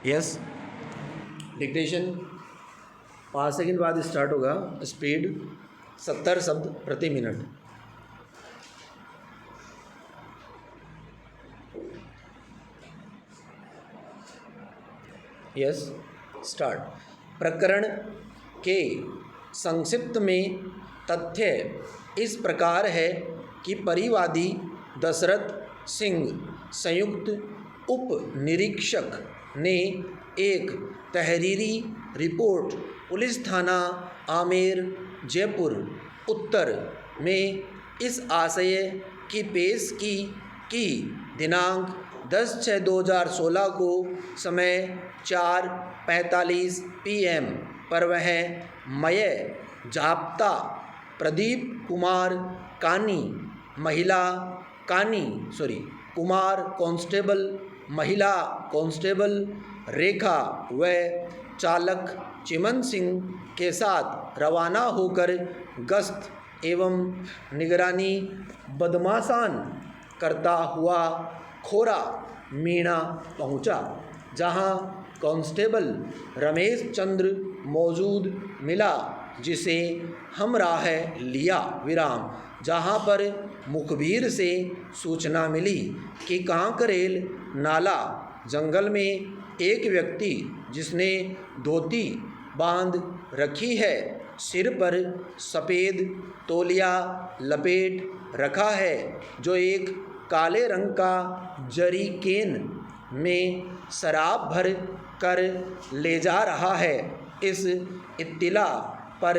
Yes, dictation 5 second बाद start होगा। Speed 70 शब्द प्रति मिनट। Yes, start. प्रकरण के संक्षिप्त में तथ्य इस प्रकार है कि परिवादी दशरथ सिंह संयुक्त उप निरीक्षक ने एक तहरीरी रिपोर्ट पुलिस थाना आमेर जयपुर उत्तर में इस आशय की पेश की कि दिनांक 10/6/2016 को समय 4:45 PM पर वह मय जाप्ता प्रदीप कुमार कुमार कांस्टेबल, महिला कांस्टेबल रेखा व चालक चिमन सिंह के साथ रवाना होकर गश्त एवं निगरानी बदमाशान करता हुआ खोरा मीणा पहुंचा, जहां कांस्टेबल रमेश चंद्र मौजूद मिला, जिसे हमराह लिया विराम। जहां पर मुखबिर से सूचना मिली कि कांकरेल नाला जंगल में एक व्यक्ति जिसने धोती बांध रखी है, सिर पर सफ़ेद तौलिया लपेट रखा है, जो एक काले रंग का जरीकेन में शराब भर कर ले जा रहा है। इस इत्तिला पर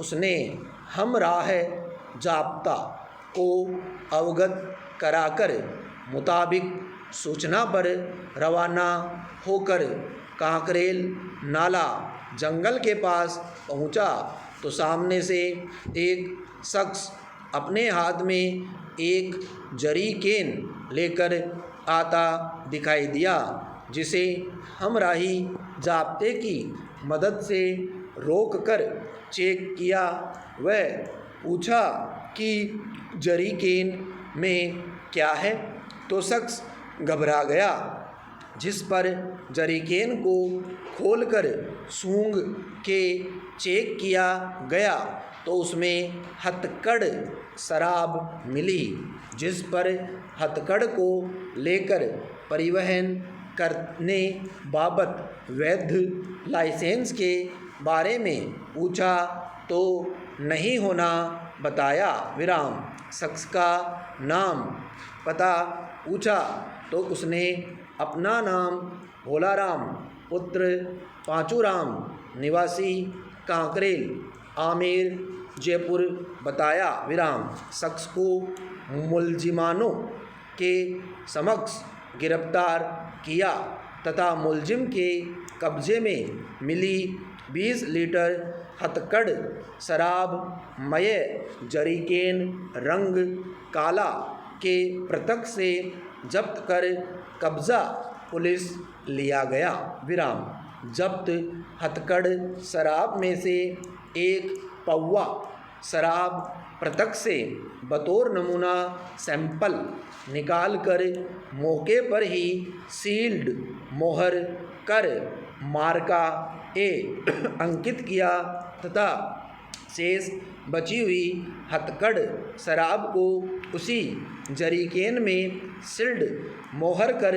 उसने हमराह जाप्ता को अवगत कराकर मुताबिक सूचना पर रवाना होकर कांकरेल नाला जंगल के पास पहुंचा तो सामने से एक शख्स अपने हाथ में एक जरीकेन लेकर आता दिखाई दिया, जिसे हमराही जाप्ते की मदद से रोककर चेक किया। वह पूछा कि जरीकेन में क्या है, तो शख्स घबरा गया, जिस पर जरीकेन को खोलकर सूंघ के चेक किया गया तो उसमें हथकड़ शराब मिली, जिस पर हथकड़ को लेकर परिवहन करने बाबत वैध लाइसेंस के बारे में पूछा तो नहीं होना बताया विराम। शख्स का नाम पता पूछा तो उसने अपना नाम भोलाराम पुत्र पांचूराम निवासी कांकरेल आमेर जयपुर बताया विराम। शख्स को मुलजिमानों के समक्ष गिरफ्तार किया तथा मुलजिम के कब्जे में मिली 20 लीटर हथकड़ शराब मय जरीकेन रंग काला के पृथक से जब्त कर कब्जा पुलिस लिया गया विराम। जब्त हथकड़ शराब में से एक पौवा शराब पृथक से बतौर नमूना सैंपल निकालकर मौके पर ही सील्ड मोहर कर मार्का ए अंकित किया तथा शेष बची हुई हथकड़ शराब को उसी जरीकेन में सील्ड मोहर कर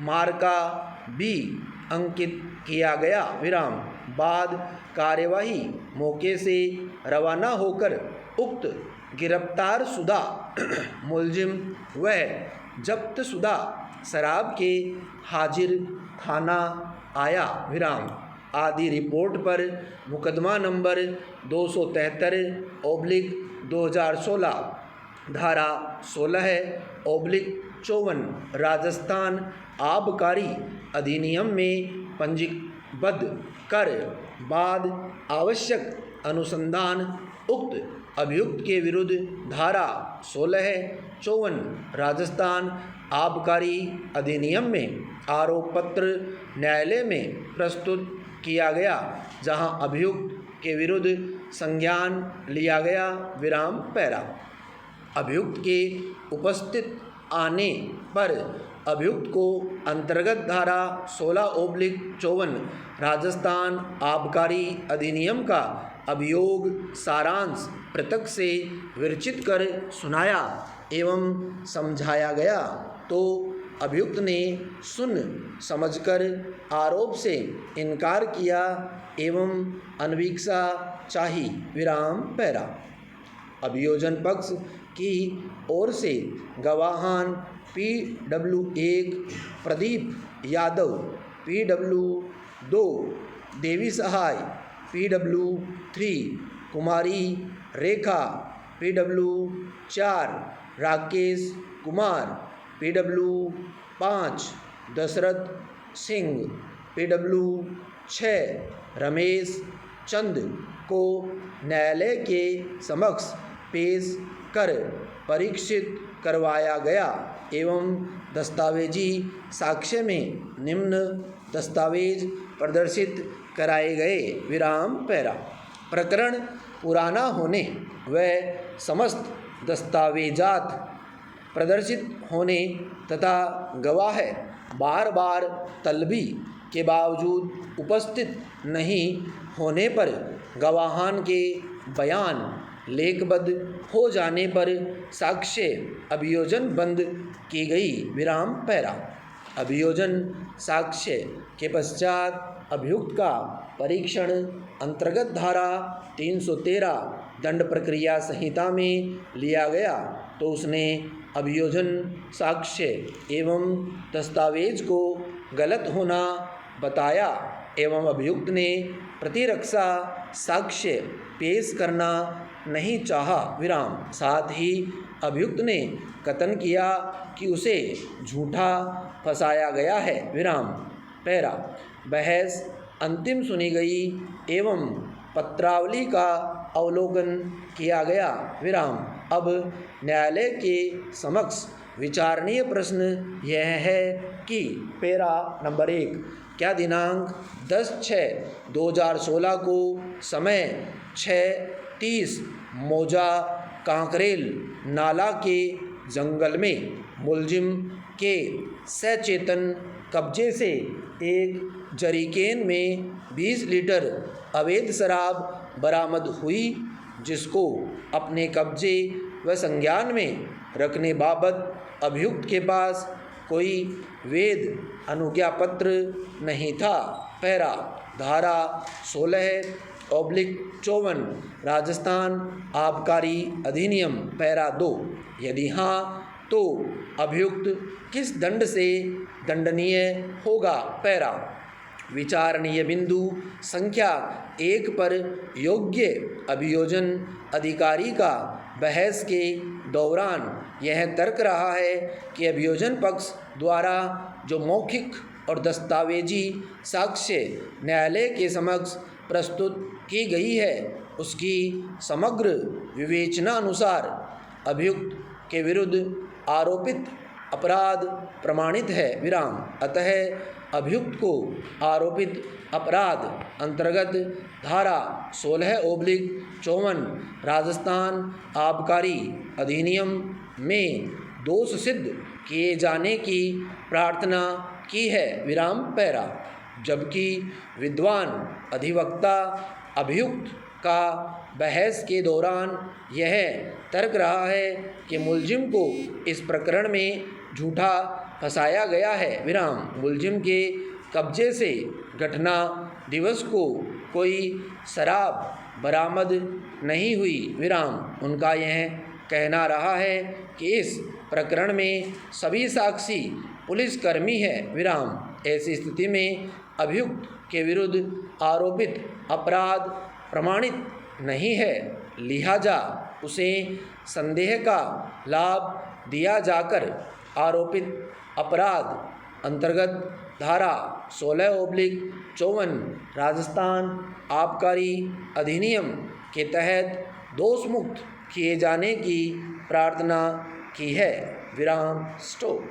मार्का बी अंकित किया गया विराम। बाद कार्यवाही मौके से रवाना होकर उक्त गिरफ्तार शुदा मुलजिम व जब्त शुदा शराब के हाजिर थाना आया विराम। आदि रिपोर्ट पर मुकदमा नंबर 273/2016 धारा 16/54 राजस्थान आबकारी अधिनियम में पंजीबद्ध कर बाद आवश्यक अनुसंधान उक्त अभियुक्त के विरुद्ध धारा 16/54 राजस्थान आबकारी अधिनियम में आरोप पत्र न्यायालय में प्रस्तुत किया गया, जहां अभियुक्त के विरुद्ध संज्ञान लिया गया विराम पैरा। अभियुक्त के उपस्थित आने पर अभियुक्त को अंतर्गत धारा 16/54 राजस्थान आबकारी अधिनियम का अभियोग सारांश पृथक से विरचित कर सुनाया एवं समझाया गया तो अभियुक्त ने सुन समझकर आरोप से इनकार किया एवं अनवीक्षा चाही। विराम पैरा। अभियोजन पक्ष की ओर से गवाहान PW1 प्रदीप यादव, PW2 देवी सहाय, PW3 कुमारी रेखा, PW4 Rakesh Kumar, PW5 Dasharath Singh, PW6 Ramesh Chand को न्यायालय के समक्ष पेश कर परीक्षित करवाया गया एवं दस्तावेजी साक्ष्य में निम्न दस्तावेज प्रदर्शित कराए गए। विराम पैरा। प्रकरण पुराना होने व समस्त दस्तावेजात प्रदर्शित होने तथा गवाह बार बार तलबी के बावजूद उपस्थित नहीं होने पर गवाहान के बयान लेखबद्ध हो जाने पर साक्ष्य अभियोजन बंद की गई। विराम पैरा। अभियोजन साक्ष्य के पश्चात अभियुक्त का परीक्षण अंतर्गत धारा 313 दंड प्रक्रिया संहिता में लिया गया तो उसने अभियोजन साक्ष्य एवं दस्तावेज को गलत होना बताया एवं अभियुक्त ने प्रतिरक्षा साक्ष्य पेश करना नहीं चाहा। विराम। साथ ही अभियुक्त ने कथन किया कि उसे झूठा फंसाया गया है। विराम पैरा। बहस अंतिम सुनी गई एवं पत्रावली का अवलोकन किया गया। विराम। अब न्यायालय के समक्ष विचारणीय प्रश्न यह है कि पैरा नंबर 1 क्या दिनांक 10/6/2016 को समय 6:30 मौजा कांकरेल नाला के जंगल में मुलजिम के सचेतन कब्जे से एक जरीकेन में 20 लीटर अवैध शराब बरामद हुई जिसको अपने कब्जे व संज्ञान में रखने बाबत अभियुक्त के पास कोई वैध अनुज्ञा पत्र नहीं था। पैरा। धारा 16/54 राजस्थान आबकारी अधिनियम पैरा 2 यदि हाँ तो अभियुक्त किस दंड से दंडनीय होगा। पैरा। विचारणीय बिंदु संख्या 1 पर योग्य अभियोजन अधिकारी का बहस के दौरान यह तर्क रहा है कि अभियोजन पक्ष द्वारा जो मौखिक और दस्तावेजी साक्ष्य न्यायालय के समक्ष प्रस्तुत की गई है उसकी समग्र विवेचना अनुसार अभियुक्त के विरुद्ध आरोपित अपराध प्रमाणित है। विराम। अतः अभियुक्त को आरोपित अपराध अंतर्गत धारा 16/54 राजस्थान आबकारी अधिनियम में दोष सिद्ध किए जाने की प्रार्थना की है। विराम पैरा। जबकि विद्वान अधिवक्ता अभियुक्त का बहस के दौरान यह तर्क रहा है कि मुलजिम को इस प्रकरण में झूठा फंसाया गया है। विराम। मुलजिम के कब्जे से घटना दिवस को कोई शराब बरामद नहीं हुई। विराम। उनका यह कहना रहा है कि इस प्रकरण में सभी साक्षी पुलिसकर्मी है। विराम। ऐसी स्थिति में अभियुक्त के विरुद्ध आरोपित अपराध प्रमाणित नहीं है, लिहाजा उसे संदेह का लाभ दिया जाकर आरोपित अपराध अंतर्गत धारा 16/54 राजस्थान आबकारी अधिनियम के तहत दोषमुक्त किए जाने की प्रार्थना की है। विराम। स्टॉप।